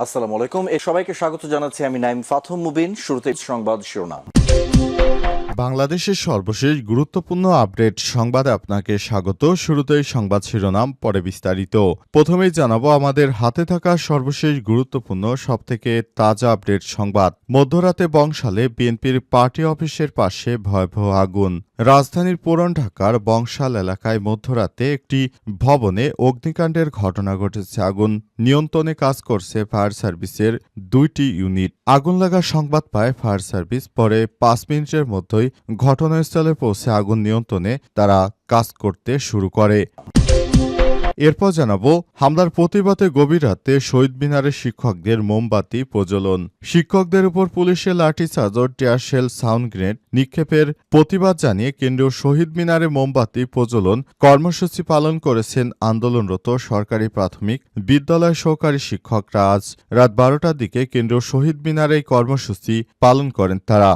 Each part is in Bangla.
আসসালামু আলাইকুম। সবাইকে স্বাগত জানাচ্ছি আমি নাইম ফাথম মুবিন। শুরুতে সংবাদ শিরোনাম। বাংলাদেশের সর্বশেষ গুরুত্বপূর্ণ আপডেট সংবাদে আপনাকে স্বাগত। শুরুতেই সংবাদ শিরোনাম, পরে বিস্তারিত। প্রথমেই জানাবো আমাদের হাতে থাকা সর্বশেষ গুরুত্বপূর্ণ সবথেকে তাজা আপডেট সংবাদ। মধ্যরাতে বংশালে বিএনপির পার্টি অফিসের পাশে ভয়াবহ আগুন। রাজধানীর পুরান ঢাকার বংশাল এলাকায় মধ্যরাতে একটি ভবনে অগ্নিকাণ্ডের ঘটনা ঘটেছে। আগুন নিয়ন্ত্রণে কাজ করছে ফায়ার সার্ভিসের 2টি ইউনিট। আগুন লাগার সংবাদ পায় ফায়ার সার্ভিস। পরে 5 মিনিটের মধ্যেই ঘটনাস্থলে পৌঁছে আগুন নিয়ন্ত্রণে তারা কাজ করতে শুরু করে। এরপর জানাবো হামলার প্রতিবাদে গভীর রাতে শহীদ মিনারে শিক্ষকদের মোমবাতি প্রজ্বলন। শিক্ষকদের উপর পুলিশের লাঠিচার্জ ও টিয়ারশেল, সাউন্ড গ্রেনেড নিক্ষেপের প্রতিবাদ জানিয়ে কেন্দ্রীয় শহীদ মিনারে মোমবাতি প্রজ্বলন কর্মসূচি পালন করেছেন আন্দোলনরত সরকারি প্রাথমিক বিদ্যালয় সহকারী শিক্ষকরা। আজ রাত 12টার দিকে কেন্দ্রীয় শহীদ মিনারে এই কর্মসূচি পালন করেন তারা।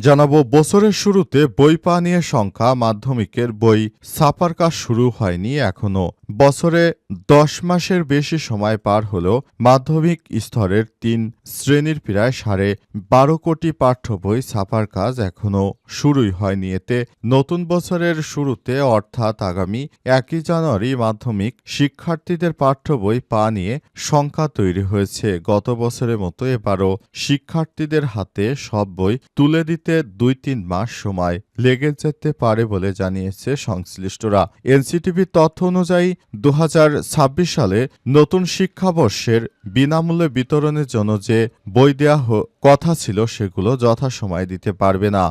জানাবো বছরের শুরুতে বই পাওয়া নিয়ে সংখ্যা। মাধ্যমিকের বই ছাপার কাজ শুরু হয়নি এখনো। বছরে 10 মাসের বেশি সময় পার হলেও মাধ্যমিক স্তরের 3 শ্রেণীর প্রায় 12.5 কোটি পাঠ্য বই ছাপার কাজ এখনো শুরুই হয়নি। এতে নতুন বছরের শুরুতে অর্থাৎ আগামী 1 জানুয়ারি মাধ্যমিক শিক্ষার্থীদের পাঠ্য বই পাওয়া নিয়ে শঙ্কা তৈরি হয়েছে। গত বছরের মতো এবারও শিক্ষার্থীদের হাতে সব বই তুলে দিতে 2-3 মাস সময় লেগে যেতে পারে বলে জানিয়েছে সংশ্লিষ্টরা। এনসিটিভির তথ্য অনুযায়ী 2026 সালে নতুন শিক্ষাবর্ষের বিনামূল্যে বিতরণের জন্য যে বই দেওয়া কথা ছিল সেগুলো যথাসময়ে দিতে পারবে না।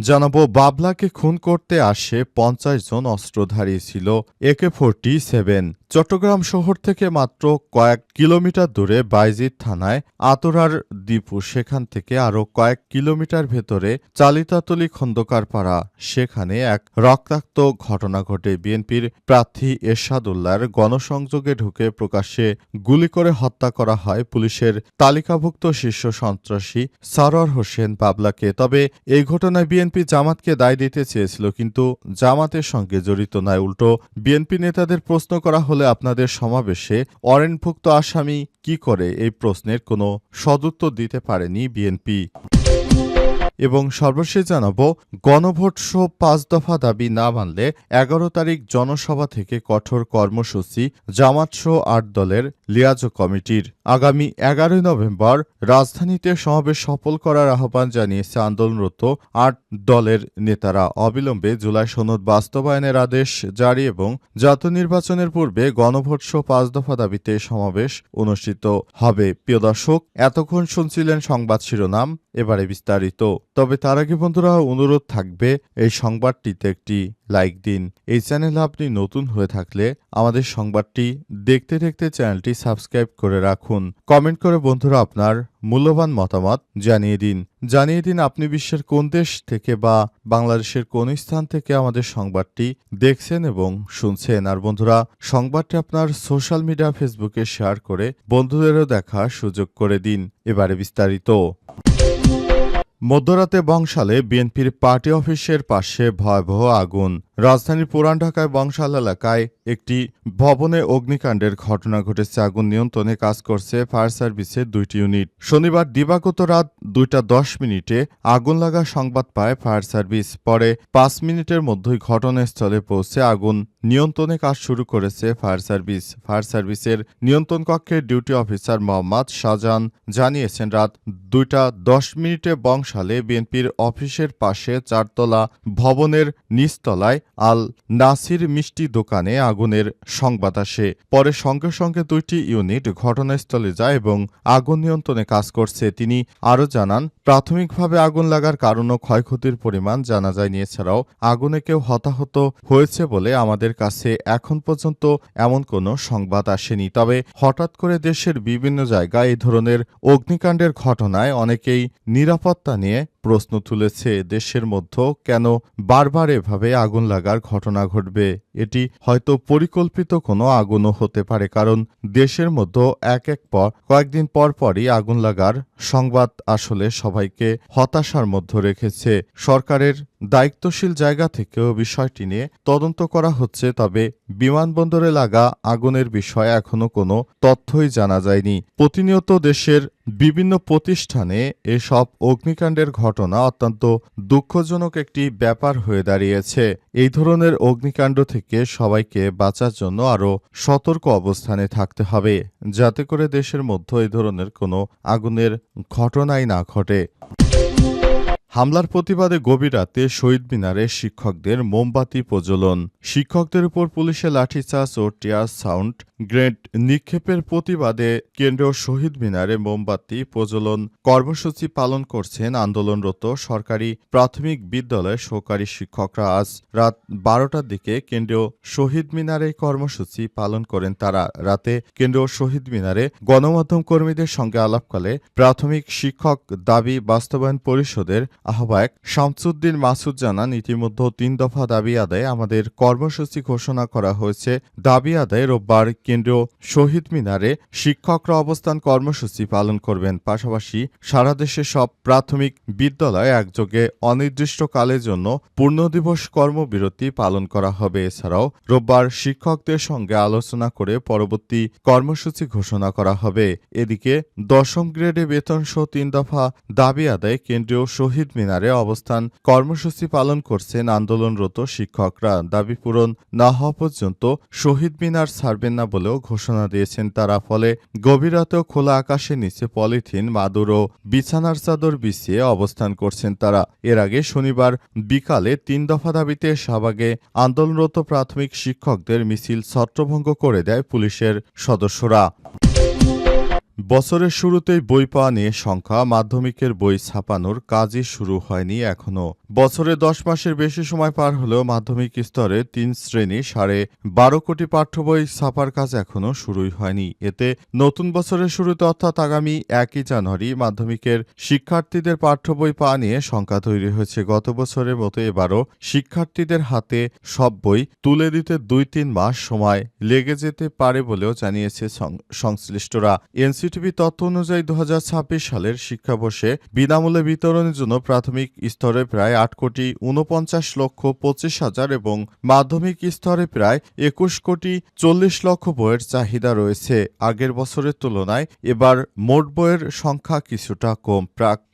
জানাবো বাবলাকে খুন করতে আসে 50 জন অস্ত্রধারী ছিল AK-47। চট্টগ্রাম শহর থেকে মাত্র কয়েক কিলোমিটার দূরে বাইজিদ থানায় আতরার দীপু, সেখান থেকে আরও কয়েক কিলোমিটার ভেতরে চালিতাতলী খন্দকার পাড়া, সেখানে এক রক্তাক্ত ঘটনা ঘটে। বিএনপির প্রার্থী এরশাদুল্লাহর গণসংযোগে ঢুকে প্রকাশ্যে গুলি করে হত্যা করা হয় পুলিশের তালিকাভুক্ত শীর্ষ সন্ত্রাসী সরওয়ার হোসেন বাবলাকে। তবে এই ঘটনায় বিএনপি জামাতকে দায় দিতে চেয়েছিল, কিন্তু জামাতের সঙ্গে জড়িত নয়। উল্টো বিএনপি নেতাদের প্রশ্ন করা হলে আপনাদের সমাবেশে ওয়ারেন্টভুক্ত আসামি কি করে, এই প্রশ্নের কোনো সদুত্তর দিতে পারেনি বিএনপি। এবং সর্বশেষ জানাবো গণভোট সহ 5 দফা দাবি না মানলে 11 তারিখ জনসভা থেকে কঠোর কর্মসূচি জামাত সহ 8 দলের লিয়াজো কমিটির। আগামী 11 নভেম্বর রাজধানীতে সমাবেশ সফল করার আহ্বান জানিয়েছে আন্দোলনরত 8 দলের নেতারা। অবিলম্বে জুলাই সনদ বাস্তবায়নের আদেশ জারি এবং জাতীয় নির্বাচনের পূর্বে গণভোট সহ 5 দফা দাবিতে সমাবেশ অনুষ্ঠিত হবে। প্রিয় দর্শক, এতক্ষণ শুনছিলেন সংবাদ শিরোনাম, এবারে বিস্তারিত। তবে তার আগে বন্ধুরা অনুরোধ থাকবে এই সংবাদটিতে একটি লাইক দিন। এই চ্যানেলে আপনি নতুন হয়ে থাকলে আমাদের সংবাদটি দেখতে দেখতে চ্যানেলটি সাবস্ক্রাইব করে রাখুন। কমেন্ট করে বন্ধুরা আপনার মূল্যবান মতামত জানিয়ে দিন আপনি বিশ্বের কোন দেশ থেকে বা বাংলাদেশের কোন স্থান থেকে আমাদের সংবাদটি দেখছেন এবং শুনছেন। আর বন্ধুরা সংবাদটি আপনার সোশ্যাল মিডিয়া ফেসবুকে শেয়ার করে বন্ধুদেরও দেখার সুযোগ করে দিন। এবারে বিস্তারিত। মধ্যরাতে বংশালে বিএনপির পার্টি অফিসের পাশে ভয়াবহ আগুন। রাজধানীর পুরান ঢাকায় বংশাল এলাকায় একটি ভবনে অগ্নিকাণ্ডের ঘটনা ঘটেছে। আগুন নিয়ন্ত্রণে কাজ করছে ফায়ার সার্ভিসের 2টি ইউনিট। শনিবার দিবাগত রাত 2:10 আগুন লাগার সংবাদ পায় ফায়ার সার্ভিস। পরে 5 মিনিটের মধ্যেই ঘটনাস্থলে পৌঁছে আগুন নিয়ন্ত্রণে কাজ শুরু করেছে ফায়ার সার্ভিস। ফায়ার সার্ভিসের নিয়ন্ত্রণ কক্ষের ডিউটি অফিসার মোহাম্মদ শাহজাহান জানিয়েছেন, রাত 2:10 বংশালে বিএনপির অফিসের পাশে 4 তলা ভবনের নিচতলায় আল নাসির মিষ্টি দোকানে আগুনের সংবাদ আসে। পরে সঙ্গে সঙ্গে 2টি ইউনিট ঘটনাস্থলে যায় এবং আগুন নিয়ন্ত্রণে কাজ করছে। তিনি আরও জানান, প্রাথমিকভাবে আগুন লাগার কারণ ও ক্ষয়ক্ষতির পরিমাণ জানা যায়নি। এছাড়াও আগুনে কেউ হতাহত হয়েছে বলে আমাদের কাছে এখন পর্যন্ত এমন কোনো সংবাদ আসেনি। তবে হঠাৎ করে দেশের বিভিন্ন জায়গায় এই ধরনের অগ্নিকাণ্ডের ঘটনায় অনেকেই নিরাপত্তা নিয়ে প্রশ্ন তুলেছে। দেশের মধ্যে কেন বারবার এভাবে আগুন লাগার ঘটনা ঘটবে? এটি হয়তো পরিকল্পিত কোনো আগুনও হতে পারে, কারণ দেশের মধ্যে কয়েকদিন পরই আগুন লাগার সংবাদ আসলে সবাইকে হতাশার মধ্যে রেখেছে। সরকারের দায়িত্বশীল জায়গা থেকেও বিষয়টি নিয়ে তদন্ত করা হচ্ছে, তবে বিমানবন্দরে লাগা আগুনের বিষয়ে এখনো কোনো তথ্যই জানা যায়নি। প্রতিনিয়ত দেশের বিভিন্ন প্রতিষ্ঠানে এসব অগ্নিকাণ্ডের ঘটনা অত্যন্ত দুঃখজনক একটি ব্যাপার হয়ে দাঁড়িয়েছে। এই ধরনের অগ্নিকাণ্ড থেকে সবাইকে বাঁচার জন্য আরও সতর্ক অবস্থানে থাকতে হবে, যাতে করে দেশের মধ্যে এই ধরনের কোনো আগুনের ঘটনাই না ঘটে। হামলার প্রতিবাদে গভীর রাতে শহীদ মিনারে শিক্ষকদের মোমবাতি প্রজ্বলন। শিক্ষকদের উপর পুলিশের লাঠিচার্জ ও টিয়ার সাউন্ড গ্রেনেড নিক্ষেপের প্রতিবাদে কেন্দ্রীয় শহীদ মিনারে মোমবাতি প্রজ্বলন কর্মসূচি পালন করছেন আন্দোলনরত সরকারি প্রাথমিক বিদ্যালয়ের সহকারী শিক্ষকরা। আজ রাত 12টার দিকে কেন্দ্রীয় শহীদ মিনারে কর্মসূচি পালন করেন তারা। রাতে কেন্দ্রীয় শহীদ মিনারে গণমাধ্যম কর্মীদের সঙ্গে আলাপকালে প্রাথমিক শিক্ষক দাবি বাস্তবায়ন পরিষদের আহ্বায়ক শামসুদ্দিন মাসুদ জানান, ইতিমধ্যে 3 দফা দাবি আদায়ে আমাদের কর্মসূচি ঘোষণা করা হয়েছে। দাবি আদায়ে রোববার কেন্দ্রীয় শহীদ মিনারে শিক্ষকরা অবস্থান কর্মসূচি পালন করবেন। পাশাপাশি সারা দেশে সব প্রাথমিক বিদ্যালয়ে একযোগে অনির্দিষ্টকালের জন্য পূর্ণদিবস কর্মবিরতি পালন করা হবে। এছাড়াও রোববার শিক্ষকদের সঙ্গে আলোচনা করে পরবর্তী কর্মসূচি ঘোষণা করা হবে। এদিকে 10ম গ্রেডে বেতনসহ 3 দফা দাবি আদায়ে কেন্দ্রীয় শহীদ মিনারে অবস্থান কর্মসূচি পালন করছেন আন্দোলনরত শিক্ষকরা। দাবি পূরণ না হওয়া পর্যন্ত শহীদ মিনার ছাড়বেন না বলেও ঘোষণা দিয়েছেন তারা। ফলে গভীর রাতেও খোলা আকাশের নিচে পলিথিন, মাদুর ও বিছানার চাদর বিছিয়ে অবস্থান করছেন তারা। এর আগে শনিবার বিকালে 3 দফা দাবিতে শাহবাগে আন্দোলনরত প্রাথমিক শিক্ষকদের মিছিল ছত্রভঙ্গ করে দেয় পুলিশের সদস্যরা। বছরের শুরুতেই বই পাওয়া নিয়ে সংখ্যা, মাধ্যমিকের বই ছাপানোর কাজই শুরু হয়নি এখনো। বছরে 10 মাসের বেশি সময় পার হলেও মাধ্যমিক স্তরে 3 শ্রেণী 12.5 কোটি পাঠ্য বই ছাপার কাজ এখনো শুরুই হয়নি। এতে নতুন বছরের শুরুতে অর্থাৎ আগামী 1 জানুয়ারি মাধ্যমিকের শিক্ষার্থীদের পাঠ্য বই পাওয়া নিয়ে শঙ্কা তৈরি হয়েছে। গত বছরের মতো এবারও শিক্ষার্থীদের হাতে সব বই তুলে দিতে 2-3 মাস সময় লেগে যেতে পারে বলেও জানিয়েছে সংশ্লিষ্টরা। এনসিটিভি তথ্য অনুযায়ী 2026 সালের শিক্ষাবর্ষে বিনামূল্যে বিতরণের জন্য প্রাথমিক স্তরে প্রায় 8,49,25,000 এবং মাধ্যমিক স্তরে প্রায় 21,40,00,000 বইয়ের চাহিদা রয়েছে। আগের বছরের তুলনায় এবার মোট বইয়ের সংখ্যা কিছুটা কম।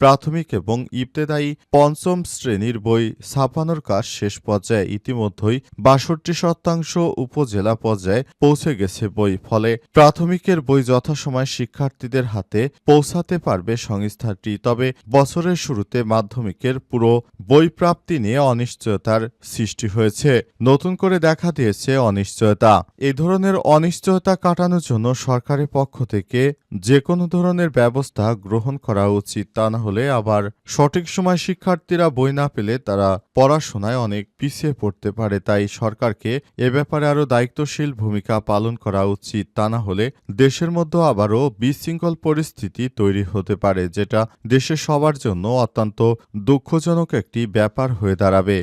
প্রাথমিক এবং ইবতেদায়ী 5ম শ্রেণীর বই ছাপানোর কাজ শেষ পর্যায়ে। ইতিমধ্যেই 62% উপজেলা পর্যায়ে পৌঁছে গেছে বই। ফলে প্রাথমিকের বই যথাসময়ে শিক্ষার্থীদের হাতে পৌঁছাতে পারবে সংস্থাটি। তবে বছরের শুরুতে মাধ্যমিকের পুরো বই প্রাপ্তি নিয়ে অনিশ্চয়তার সৃষ্টি হয়েছে। নতুন করে দেখা দিয়েছে অনিশ্চয়তা। এই ধরনের অনিশ্চয়তা কাটানোর জন্য সরকারের পক্ষ থেকে যে কোনো ধরনের ব্যবস্থা গ্রহণ করা উচিত। তা না হলে আবার সঠিক সময় শিক্ষার্থীরা বই না পেলে তারা পড়াশোনায় অনেক পিছিয়ে পড়তে পারে। তাই সরকারকে এ ব্যাপারে আরও দায়িত্বশীল ভূমিকা পালন করা উচিত। তা না হলে দেশের মধ্যে আবারও বিশৃঙ্খল পরিস্থিতি তৈরি হতে পারে, যেটা দেশের সবার জন্য অত্যন্ত দুঃখজনক একটি ব্যাপার হয়ে দাঁড়াবে।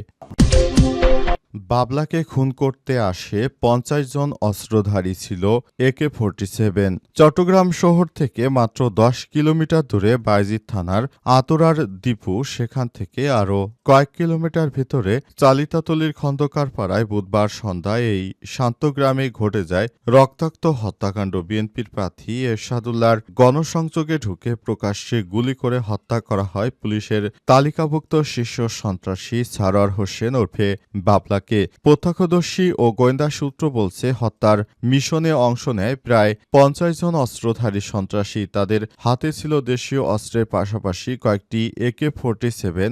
বাবলাকে খুন করতে আসে 50 জন অস্ত্রধারী ছিল AK-47। চট্টগ্রাম শহর থেকে মাত্র 10 কিলোমিটার দূরে বায়জিদ থানার আতরার দীপু, সেখান থেকে আরও কয়েক কিলোমিটার ভিতরে চালিতাতলীর খন্দকার পাড়ায় বুধবার সন্ধ্যায় এই শান্তগ্রামে ঘটে যায় রক্তাক্ত হত্যাকাণ্ড। বিএনপির প্রার্থী এরশাদুল্লাহর গণসংযোগে ঢুকে প্রকাশ্যে গুলি করে হত্যা করা হয় পুলিশের তালিকাভুক্ত শীর্ষ সন্ত্রাসী সারোয়ার হোসেন ওরফে বাবলাকে। প্রত্যক্ষদর্শী ও গোয়েন্দা সূত্র বলছে, হত্যার মিশনে অংশ নেয় প্রায় 50 জন অস্ত্রধারী সন্ত্রাসী। তাদের হাতে ছিল দেশীয় অস্ত্রের পাশাপাশি কয়েকটি AK-47,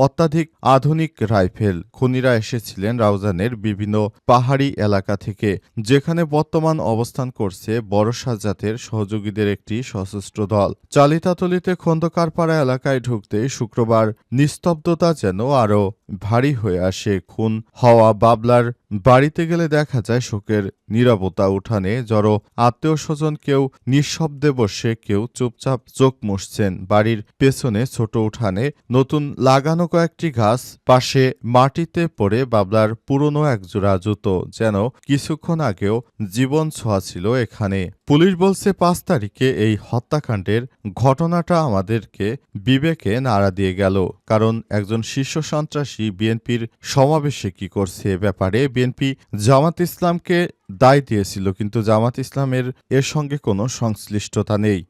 অত্যাধিক আধুনিক রাইফেল। খুনিরা এসেছিলেন রাউজানের বিভিন্ন পাহাড়ি এলাকা থেকে, যেখানে বর্তমান অবস্থান করছে বড়সা জাতের সহযোগীদের একটি সশস্ত্র দল। চালিতাতলীতে খন্দকারপাড়া এলাকায় ঢুকতেই শুক্রবার নিস্তব্ধতা যেন আরও ভারী হয়ে আসে। খুন হওয়া বাবলার বাড়িতে গেলে দেখা যায় শোকের নীরবতা উঠানে জড়ো আত্মীয় স্বজন, কেউ নিঃশব্দে বসে, কেউ চুপচাপ চোখ মুছছেন। বাড়ির পেছনে ছোট উঠানে নতুন লাগানো কয়েকটি গাছ, পাশে মাটিতে পড়ে বাবলার পুরনো একজোড়া জুতো, যেন কিছুক্ষণ আগেও জীবন ছোঁয়া ছিল এখানে। পুলিশ বলছে ৫ তারিখে এই হত্যাকাণ্ডের ঘটনাটা আমাদেরকে বিবেকে নাড়া দিয়ে গেল। কারণ একজন শীর্ষ সন্ত্রাসী বিএনপির সমাবেশে কি করছে এ ব্যাপারে বিএনপি জামাত ইসলামকে দায় দিয়েছিল, কিন্তু জামাত ইসলামের এর সঙ্গে কোনো সংশ্লিষ্টতা নেই।